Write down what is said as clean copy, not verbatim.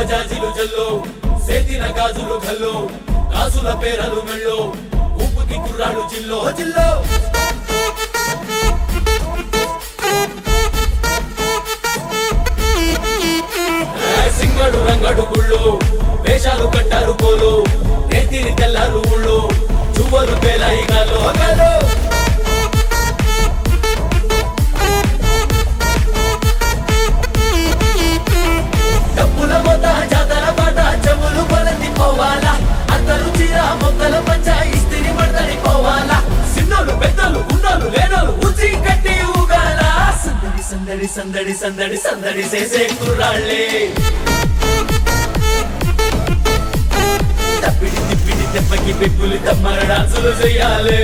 జాజిలు జల్లో సేతిన గాజులు గల్లో గాజుల పేరలు మెళ్ళో ఊపుకి కుర్రాడు జిల్లో జిల్లో సింగడు రంగడు గుళ్ళు వేషాలు కట్టారు పోలు నేతిని తెల్లారు ఊళ్ళు చువ్వలు పేలాయి గాలో గాలో డప్పుల మొత జాతర పాట చెవులు బలంది పోవాలా అందరూ చీర మొక్కల పంచ ఇస్తిరి పడతని పోవాలా సిన్నోలు పెద్దలు ఉన్నోలు లేనోలు ఉచి కట్టి ఊగాల సందడి సందడి సందడి సందడి సందడి చేసే కుర్రాళ్ళే తప్పిడి తిప్పిడి తెప్పకి పెప్పులు తమ్మర డాన్సులు చెయ్యాలి